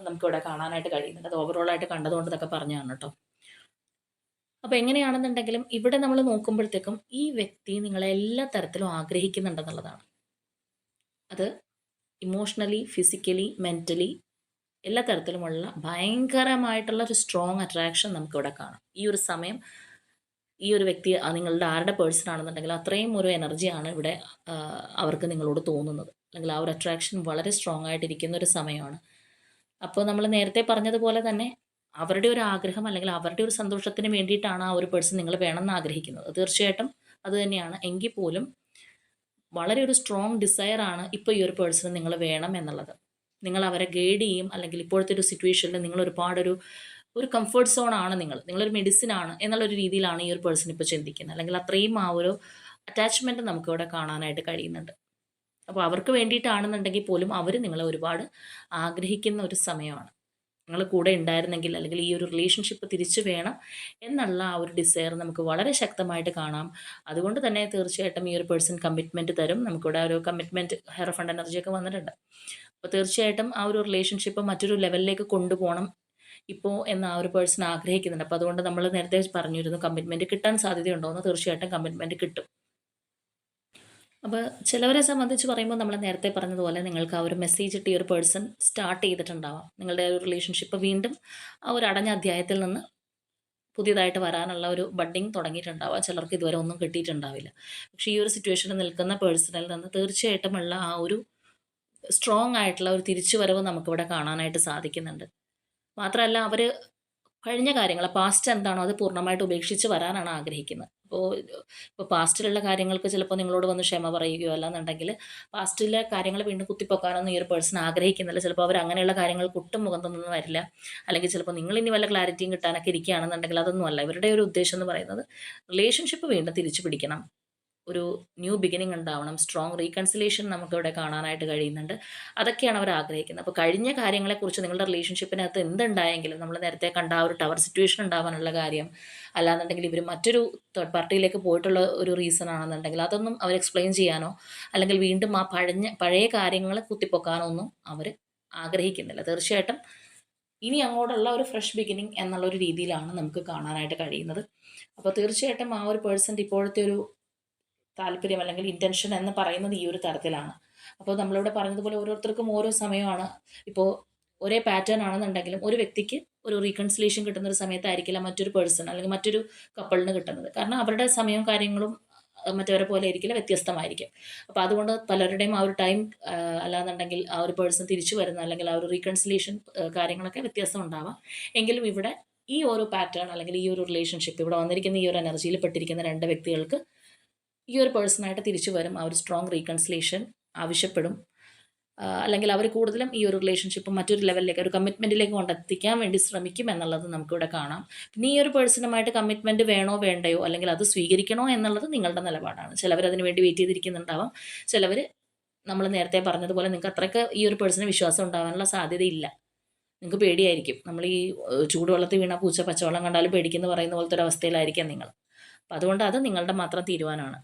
നമുക്കിവിടെ കാണാനായിട്ട് കഴിയുന്നുണ്ട്. അത് ഓവറോളായിട്ട് കണ്ടതുകൊണ്ട് ഇതൊക്കെ പറഞ്ഞതാണ് കേട്ടോ. അപ്പോൾ എങ്ങനെയാണെന്നുണ്ടെങ്കിലും ഇവിടെ നമ്മൾ നോക്കുമ്പോഴത്തേക്കും ഈ വ്യക്തി നിങ്ങളെ എല്ലാ തരത്തിലും ആഗ്രഹിക്കുന്നുണ്ടെന്നുള്ളതാണ്. അത് ഇമോഷണലി, ഫിസിക്കലി, മെൻ്റലി എല്ലാ തരത്തിലുമുള്ള ഭയങ്കരമായിട്ടുള്ള ഒരു സ്ട്രോങ് അട്രാക്ഷൻ നമുക്കിവിടെ കാണാം. ഈ ഒരു സമയം ഈ ഒരു വ്യക്തി നിങ്ങളുടെ ആരുടെ പേഴ്സൺ ആണെന്നുണ്ടെങ്കിൽ അത്രയും ഒരു എനർജിയാണ് ഇവിടെ അവർക്ക് നിങ്ങളോട് തോന്നുന്നത്, അല്ലെങ്കിൽ ആ ഒരു അട്രാക്ഷൻ വളരെ സ്ട്രോങ് ആയിട്ടിരിക്കുന്ന ഒരു സമയമാണ്. അപ്പോൾ നമ്മൾ നേരത്തെ പറഞ്ഞതുപോലെ തന്നെ അവരുടെ ഒരു ആഗ്രഹം, അല്ലെങ്കിൽ അവരുടെ ഒരു സന്തോഷത്തിന് വേണ്ടിയിട്ടാണ് ആ ഒരു പേഴ്സൺ നിങ്ങൾ വേണമെന്ന് ആഗ്രഹിക്കുന്നത്. തീർച്ചയായിട്ടും അത് തന്നെയാണ്. എങ്കിൽ പോലും വളരെ ഒരു സ്ട്രോങ് ഡിസയർ ആണ് ഇപ്പോൾ ഈ ഒരു പേഴ്സൺ നിങ്ങൾ വേണം എന്നുള്ളത്. നിങ്ങൾ അവരെ ഗൈഡ് ചെയ്യും, അല്ലെങ്കിൽ ഇപ്പോഴത്തെ ഒരു സിറ്റുവേഷനിൽ നിങ്ങൾ ഒരുപാടൊരു ഒരു കംഫർട്ട് സോൺ ആണ്, നിങ്ങളൊരു മെഡിസിൻ ആണ് എന്നുള്ളൊരു രീതിയിലാണ് ഈ ഒരു പേഴ്സൺ ഇപ്പോൾ ചിന്തിക്കുന്നത്. അല്ലെങ്കിൽ അത്രയും ആ ഒരു അറ്റാച്ച്മെൻറ്റ് നമുക്കിവിടെ കാണാനായിട്ട് കഴിയുന്നുണ്ട്. അപ്പോൾ അവർക്ക് വേണ്ടിയിട്ടാണെന്നുണ്ടെങ്കിൽ പോലും അവർ നിങ്ങളെ ഒരുപാട് ആഗ്രഹിക്കുന്ന ഒരു സമയമാണ്. നിങ്ങൾ കൂടെ ഉണ്ടായിരുന്നെങ്കിൽ, അല്ലെങ്കിൽ ഈ ഒരു റിലേഷൻഷിപ്പ് തിരിച്ചു വേണം എന്നുള്ള ആ ഒരു ഡിസയർ നമുക്ക് വളരെ ശക്തമായിട്ട് കാണാം. അതുകൊണ്ട് തന്നെ തീർച്ചയായിട്ടും ഈ ഒരു പേഴ്സൺ കമ്മിറ്റ്മെൻറ്റ് തരും. നമുക്കിവിടെ ഒരു കമ്മിറ്റ്മെൻറ്റ് ഹെയറോഫണ്ട് എനർജിയൊക്കെ വന്നിട്ടുണ്ട്. അപ്പോൾ തീർച്ചയായിട്ടും ആ ഒരു റിലേഷൻഷിപ്പ് മറ്റൊരു ലെവലിലേക്ക് കൊണ്ടുപോകണം ഇപ്പോൾ എന്ന് ആ ഒരു പേഴ്സൺ ആഗ്രഹിക്കുന്നുണ്ട്. അപ്പോൾ അതുകൊണ്ട് നമ്മൾ നേരത്തെ പറഞ്ഞിരുന്നു, കമ്മിറ്റ്മെൻറ്റ് കിട്ടാൻ സാധ്യതയുണ്ടോ എന്ന്. തീർച്ചയായിട്ടും കമ്മിറ്റ്മെൻറ്റ് കിട്ടും. അപ്പോൾ ചിലവരെ സംബന്ധിച്ച് പറയുമ്പോൾ നമ്മൾ നേരത്തെ പറഞ്ഞതുപോലെ നിങ്ങൾക്ക് ആ ഒരു മെസ്സേജ് ഇട്ട് ഈ ഒരു പേഴ്സൺ സ്റ്റാർട്ട് ചെയ്തിട്ടുണ്ടാവാം. നിങ്ങളുടെ ഒരു റിലേഷൻഷിപ്പ് വീണ്ടും ആ ഒരു അടഞ്ഞ അധ്യായത്തിൽ നിന്ന് പുതിയതായിട്ട് വരാനുള്ള ഒരു ബഡ്ഡിങ് തുടങ്ങിയിട്ടുണ്ടാവാം. ചിലർക്ക് ഇതുവരെ ഒന്നും കിട്ടിയിട്ടുണ്ടാവില്ല. പക്ഷേ ഈ ഒരു സിറ്റുവേഷനിൽ നിൽക്കുന്ന പേഴ്സണിൽ നിന്ന് തീർച്ചയായിട്ടുമുള്ള ആ ഒരു സ്ട്രോങ് ആയിട്ടുള്ള ഒരു തിരിച്ചുവരവ് നമുക്കിവിടെ കാണാനായിട്ട് സാധിക്കുന്നുണ്ട്. മാത്രമല്ല അവർ കഴിഞ്ഞ കാര്യങ്ങൾ, പാസ്റ്റ് എന്താണോ അത് പൂർണ്ണമായിട്ട് ഉപേക്ഷിച്ച് വരാനാണ് ആഗ്രഹിക്കുന്നത്. ഇപ്പോൾ പാസ്റ്റിലുള്ള കാര്യങ്ങൾക്ക് ചിലപ്പോൾ നിങ്ങളോട് വന്ന് ക്ഷമ പറയുകയോ അല്ലാന്നുണ്ടെങ്കിൽ പാസ്റ്റിലെ കാര്യങ്ങൾ വീണ്ടും കുത്തിപ്പൊക്കാനൊന്നും ഈ ഒരു പേഴ്സൺ ആഗ്രഹിക്കുന്നില്ല. ചിലപ്പോൾ അവർ അങ്ങനെയുള്ള കാര്യങ്ങൾക്ക് ഒട്ടും മുഖം തന്നൊന്നും വരില്ല. അല്ലെങ്കിൽ ചിലപ്പോൾ നിങ്ങൾ ഇനി വല്ല ക്ലാരിറ്റിയും കിട്ടാനൊക്കെ ഇരിക്കുകയാണെന്നുണ്ടെങ്കിൽ അതൊന്നുമല്ല. ഇവരുടെ ഒരു ഉദ്ദേശം എന്ന് പറയുന്നത് റിലേഷൻഷിപ്പ് വീണ്ടും തിരിച്ചു പിടിക്കണം, ഒരു ന്യൂ ബിഗിനിങ് ഉണ്ടാവണം, സ്ട്രോങ് റീകൺസിലേഷൻ നമുക്കിവിടെ കാണാനായിട്ട് കഴിയുന്നുണ്ട്. അതൊക്കെയാണ് അവർ ആഗ്രഹിക്കുന്നത്. അപ്പോൾ കഴിഞ്ഞ കാര്യങ്ങളെക്കുറിച്ച് നിങ്ങളുടെ റിലേഷൻഷിപ്പിനകത്ത് എന്തുണ്ടായെങ്കിലും, നമ്മൾ നേരത്തെ കണ്ട ആ ഒരു ടവർ സിറ്റുവേഷൻ ഉണ്ടാവാനുള്ള കാര്യം, അല്ലാന്നുണ്ടെങ്കിൽ ഇവർ മറ്റൊരു തേർഡ് പാർട്ടിയിലേക്ക് പോയിട്ടുള്ള ഒരു റീസൺ ആണെന്നുണ്ടെങ്കിൽ അതൊന്നും അവർ എക്സ്പ്ലെയിൻ ചെയ്യാനോ, അല്ലെങ്കിൽ വീണ്ടും ആ പഴയ കാര്യങ്ങൾ കുത്തിപ്പൊക്കാനോ ഒന്നും അവർ ആഗ്രഹിക്കുന്നില്ല. തീർച്ചയായിട്ടും ഇനി അങ്ങോട്ടുള്ള ഒരു ഫ്രഷ് ബിഗിനിങ് എന്നുള്ളൊരു രീതിയിലാണ് നമുക്ക് കാണാനായിട്ട് കഴിയുന്നത്. അപ്പോൾ തീർച്ചയായിട്ടും ആ ഒരു പേഴ്സൻ്റെ ഇപ്പോഴത്തെ ഒരു താല്പര്യം, അല്ലെങ്കിൽ ഇൻറ്റൻഷൻ എന്ന് പറയുന്നത് ഈ ഒരു തരത്തിലാണ്. അപ്പോൾ നമ്മളിവിടെ പറഞ്ഞതുപോലെ ഓരോരുത്തർക്കും ഓരോ സമയമാണ്. ഇപ്പോൾ ഒരേ പാറ്റേൺ ആണെന്നുണ്ടെങ്കിലും ഒരു വ്യക്തിക്ക് ഒരു റീകൺസിലേഷൻ കിട്ടുന്ന ഒരു സമയത്തായിരിക്കില്ല മറ്റൊരു പേഴ്സൺ അല്ലെങ്കിൽ മറ്റൊരു കപ്പിളിന് കിട്ടുന്നത്. കാരണം അവരുടെ സമയവും കാര്യങ്ങളും മറ്റവരെ പോലെ ആയിരിക്കില്ല, വ്യത്യസ്തമായിരിക്കും. അപ്പോൾ അതുകൊണ്ട് പലരുടെയും ആ ഒരു ടൈം, അല്ലാന്നുണ്ടെങ്കിൽ ആ ഒരു പേഴ്സൺ തിരിച്ചു വരുന്ന, അല്ലെങ്കിൽ ആ ഒരു റീകൺസിലേഷൻ കാര്യങ്ങളൊക്കെ വ്യത്യാസം ഉണ്ടാവാം. എങ്കിലും ഇവിടെ ഈ ഒരു പാറ്റേൺ, അല്ലെങ്കിൽ ഈ ഒരു റിലേഷൻഷിപ്പ്, ഇവിടെ വന്നിരിക്കുന്ന ഈ ഒരു എനർജിയിൽ പെട്ടിരിക്കുന്ന രണ്ട് വ്യക്തികൾക്ക് ഈ ഒരു പേഴ്സണായിട്ട് തിരിച്ചു വരും. ആ ഒരു സ്ട്രോങ് റീകൺസിലേഷൻ ആവശ്യപ്പെടും. അല്ലെങ്കിൽ അവർ കൂടുതലും ഈ ഒരു റിലേഷൻഷിപ്പ് മറ്റൊരു ലെവലിലേക്ക്, ഒരു കമ്മിറ്റ്മെൻറ്റിലേക്ക് കൊണ്ടെത്തിക്കാൻ വേണ്ടി ശ്രമിക്കും എന്നുള്ളത് നമുക്കിവിടെ കാണാം. പിന്നെ ഈ ഒരു പേഴ്സണുമായിട്ട് കമ്മിറ്റ്മെൻറ്റ് വേണോ വേണ്ടയോ, അല്ലെങ്കിൽ അത് സ്വീകരിക്കണോ എന്നുള്ളത് നിങ്ങളുടെ നിലപാടാണ്. ചിലവർ അതിന് വേണ്ടി വെയിറ്റ് ചെയ്തിരിക്കുന്നുണ്ടാവാം. ചിലവർ നമ്മൾ നേരത്തെ പറഞ്ഞതുപോലെ നിങ്ങൾക്ക് അത്രയ്ക്ക് ഈ ഒരു പേഴ്സണ് വിശ്വാസം ഉണ്ടാവാനുള്ള സാധ്യതയില്ല. നിങ്ങൾക്ക് പേടിയായിരിക്കും. നമ്മൾ ഈ ചൂടുവെള്ളത്തിൽ വീണ പൂച്ച പച്ചവെള്ളം കണ്ടാലും പേടിക്കുന്ന പറയുന്ന പോലത്തെ ഒരു അവസ്ഥയിലായിരിക്കാം നിങ്ങൾ. അപ്പോൾ അതുകൊണ്ട് അത് നിങ്ങളുടെ മാത്രം തീരുമാനമാണ്.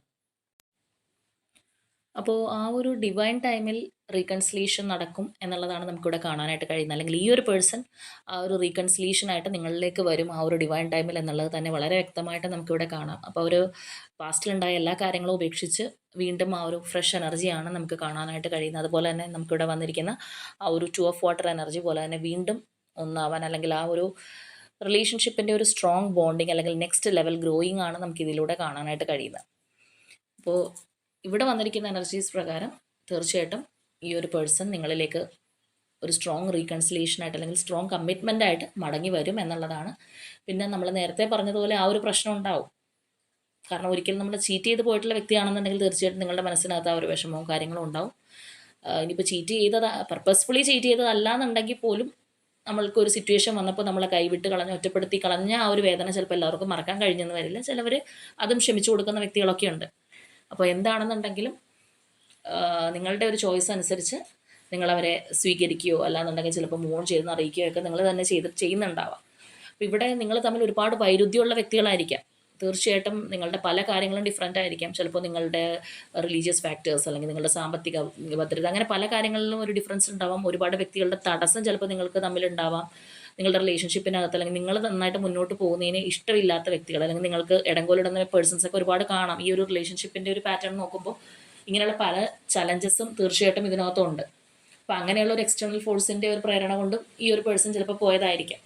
അപ്പോൾ ആ ഒരു ഡിവൈൻ ടൈമിൽ റീകൺസിലേഷൻ നടക്കും എന്നുള്ളതാണ് നമുക്കിവിടെ കാണാനായിട്ട് കഴിയുന്നത്. അല്ലെങ്കിൽ ഈ ഒരു പേഴ്സൺ ആ ഒരു റീകൺസിലേഷനായിട്ട് നിങ്ങളിലേക്ക് വരും ആ ഒരു ഡിവൈൻ ടൈമിൽ എന്നുള്ളത് തന്നെ വളരെ വ്യക്തമായിട്ട് നമുക്കിവിടെ കാണാം. അപ്പോൾ ഒരു പാസ്റ്റിലുണ്ടായ എല്ലാ കാര്യങ്ങളും ഉപേക്ഷിച്ച് വീണ്ടും ആ ഒരു ഫ്രഷ് എനർജിയാണ് നമുക്ക് കാണാനായിട്ട് കഴിയുന്നത്. അതുപോലെ തന്നെ നമുക്കിവിടെ വന്നിരിക്കുന്ന ആ ഒരു 2 ഓഫ് വാട്ടർ എനർജി പോലെ തന്നെ വീണ്ടും ഒന്നാവാൻ, അല്ലെങ്കിൽ ആ ഒരു റിലേഷൻഷിപ്പിൻ്റെ ഒരു സ്ട്രോങ് ബോണ്ടിങ്, അല്ലെങ്കിൽ നെക്സ്റ്റ് ലെവൽ ഗ്രോയിങ് ആണ് നമുക്കിതിലൂടെ കാണാനായിട്ട് കഴിയുന്നത്. അപ്പോൾ ഇവിടെ വന്നിരിക്കുന്ന എനർജീസ് പ്രകാരം തീർച്ചയായിട്ടും ഈ ഒരു പേഴ്സൺ നിങ്ങളിലേക്ക് ഒരു സ്ട്രോങ് റീകൺസിലേഷനായിട്ട്, അല്ലെങ്കിൽ സ്ട്രോങ് കമ്മിറ്റ്മെൻ്റായിട്ട് മടങ്ങി വരും എന്നുള്ളതാണ്. പിന്നെ നമ്മൾ നേരത്തെ പറഞ്ഞതുപോലെ ആ ഒരു പ്രശ്നം ഉണ്ടാവും. കാരണം ഒരിക്കലും നമ്മൾ ചീറ്റ് ചെയ്ത് പോയിട്ടുള്ള വ്യക്തിയാണെന്നുണ്ടെങ്കിൽ തീർച്ചയായിട്ടും നിങ്ങളുടെ മനസ്സിനകത്ത് ആ ഒരു വിഷമവും കാര്യങ്ങളും ഉണ്ടാവും. ഇനിയിപ്പോൾ ചീറ്റ് ചെയ്തത് പർപ്പസ്ഫുള്ളി ചീറ്റ് ചെയ്തതല്ല എന്നുണ്ടെങ്കിൽ പോലും നമ്മൾക്കൊരു സിറ്റുവേഷൻ വന്നപ്പോൾ നമ്മളെ കൈവിട്ട് കളഞ്ഞ് ഒറ്റപ്പെടുത്തി കളഞ്ഞ ആ ഒരു വേദന ചിലപ്പോൾ എല്ലാവർക്കും മറക്കാൻ കഴിഞ്ഞെന്ന് വരില്ല. ചിലവർ അതും ക്ഷമിച്ചു കൊടുക്കുന്ന വ്യക്തികളൊക്കെ ഉണ്ട്. അപ്പോൾ എന്താണെന്നുണ്ടെങ്കിലും നിങ്ങളുടെ ഒരു ചോയ്സ് അനുസരിച്ച് നിങ്ങളവരെ സ്വീകരിക്കുകയോ അല്ലാന്നുണ്ടെങ്കിൽ ചിലപ്പോൾ മൂവ് ഓൺ ചെയ്തെന്ന് അറിയിക്കുകയോ ഒക്കെ നിങ്ങൾ തന്നെ ചെയ്യുന്നുണ്ടാവാം. അപ്പോൾ ഇവിടെ നിങ്ങൾ തമ്മിൽ ഒരുപാട് വൈരുദ്ധ്യമുള്ള വ്യക്തികളായിരിക്കാം. തീർച്ചയായിട്ടും നിങ്ങളുടെ പല കാര്യങ്ങളും ഡിഫറൻ്റ് ആയിരിക്കാം. ചിലപ്പോൾ നിങ്ങളുടെ റിലീജിയസ് ഫാക്ടേഴ്സ് അല്ലെങ്കിൽ നിങ്ങളുടെ സാമ്പത്തിക ഭദ്രത അങ്ങനെ പല കാര്യങ്ങളിലും ഒരു ഡിഫറൻസ് ഉണ്ടാവാം. ഒരുപാട് വ്യക്തികളുടെ തടസ്സം ചിലപ്പോൾ നിങ്ങൾക്ക് തമ്മിലുണ്ടാവാം. നിങ്ങളുടെ റിലേഷൻഷിപ്പിനകത്ത് അല്ലെങ്കിൽ നിങ്ങൾ നന്നായിട്ട് മുന്നോട്ട് പോകുന്നതിന് ഇഷ്ടമില്ലാത്ത വ്യക്തികൾ അല്ലെങ്കിൽ നിങ്ങൾക്ക് ഇടങ്കോലിടുന്ന പേഴ്സൺസൊക്കെ ഒരുപാട് കാണാം. ഈ ഒരു റിലേഷൻഷിപ്പിൻ്റെ ഒരു പാറ്റേൺ നോക്കുമ്പോൾ ഇങ്ങനെയുള്ള പല ചലഞ്ചസും തീർച്ചയായിട്ടും ഇതിനകത്തുണ്ട്. അപ്പോൾ അങ്ങനെയുള്ള ഒരു എക്സ്റ്റേണൽ ഫോഴ്സിൻ്റെ ഒരു പ്രേരണ കൊണ്ടും ഈ ഒരു പേഴ്സൺ ചിലപ്പോൾ പോയതായിരിക്കാം.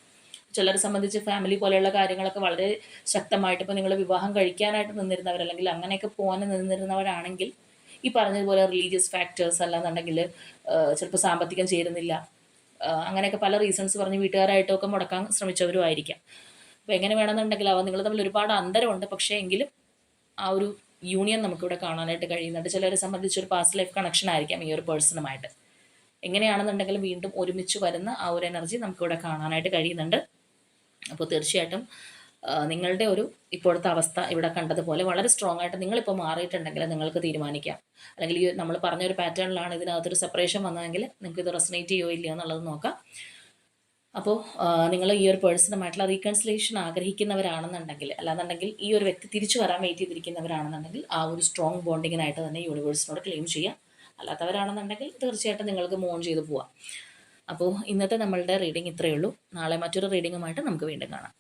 ചിലരെ സംബന്ധിച്ച് ഫാമിലി പോലെയുള്ള കാര്യങ്ങളൊക്കെ വളരെ ശക്തമായിട്ട് ഇപ്പോൾ നിങ്ങൾ വിവാഹം കഴിക്കാനായിട്ട് നിന്നിരുന്നവരല്ലെങ്കിൽ അങ്ങനെയൊക്കെ പോകാൻ നിന്നിരുന്നവരാണെങ്കിൽ ഈ പറഞ്ഞതുപോലെ റിലീജിയസ് ഫാക്ടേഴ്സ് അല്ലാന്നുണ്ടെങ്കിൽ ചിലപ്പോൾ സാമ്പത്തികം ചേരുന്നില്ല, അങ്ങനെയൊക്കെ പല റീസൺസ് പറഞ്ഞ് വീട്ടുകാരായിട്ടൊക്കെ മുടക്കാൻ ശ്രമിച്ചവരും ആയിരിക്കാം. അപ്പോൾ എങ്ങനെ വേണമെന്നുണ്ടെങ്കിൽ നിങ്ങൾ തമ്മിൽ ഒരുപാട് അന്തരമുണ്ട്, പക്ഷേ എങ്കിലും ആ ഒരു യൂണിയൻ നമുക്കിവിടെ കാണാനായിട്ട് കഴിയുന്നുണ്ട്. ചിലരെ സംബന്ധിച്ചൊരു പാസ്റ്റ് ലൈഫ് കണക്ഷൻ ആയിരിക്കാം ഈ ഒരു പേഴ്സണുമായിട്ട്. എങ്ങനെയാണെന്നുണ്ടെങ്കിലും വീണ്ടും ഒരുമിച്ച് വരുന്ന ആ ഒരു എനർജി നമുക്കിവിടെ കാണാനായിട്ട് കഴിയുന്നുണ്ട്. അപ്പോൾ തീർച്ചയായിട്ടും നിങ്ങളുടെ ഒരു ഇപ്പോഴത്തെ അവസ്ഥ ഇവിടെ കണ്ടതുപോലെ വളരെ സ്ട്രോങ് ആയിട്ട് നിങ്ങളിപ്പോൾ മാറിയിട്ടുണ്ടെങ്കിൽ നിങ്ങൾക്ക് തീരുമാനിക്കാം. അല്ലെങ്കിൽ ഈ നമ്മൾ പറഞ്ഞൊരു പാറ്റേണിലാണ് ഇതിനകത്തൊരു സെപ്പറേഷൻ വന്നതെങ്കിൽ നിങ്ങൾക്ക് ഇത് റെസനേറ്റ് ചെയ്യുമോ ഇല്ലയോ എന്നുള്ളത് നോക്കാം. അപ്പോൾ നിങ്ങൾ ഈ ഒരു പേഴ്സണുമായിട്ടുള്ള റീകൺസിലേഷൻ ആഗ്രഹിക്കുന്നവരാണെന്നുണ്ടെങ്കിൽ അല്ലാന്നുണ്ടെങ്കിൽ ഈ ഒരു വ്യക്തി തിരിച്ചു വരാൻ വെയിറ്റ് ചെയ്തിരിക്കുന്നവരാണെന്നുണ്ടെങ്കിൽ ആ ഒരു സ്ട്രോങ് ബോണ്ടിങ്ങിനായിട്ട് തന്നെ യൂണിവേഴ്സിനോട് ക്ലെയിം ചെയ്യാം. അല്ലാത്തവരാണെന്നുണ്ടെങ്കിൽ തീർച്ചയായിട്ടും നിങ്ങൾക്ക് മൂവ് ഓൺ ചെയ്ത് പോവാം. അപ്പോൾ ഇന്നത്തെ നമ്മളുടെ റീഡിംഗ് ഇത്രയേ ഉള്ളൂ. നാളെ മറ്റൊരു റീഡിങ്ങുമായിട്ട് നമുക്ക് വീണ്ടും കാണാം.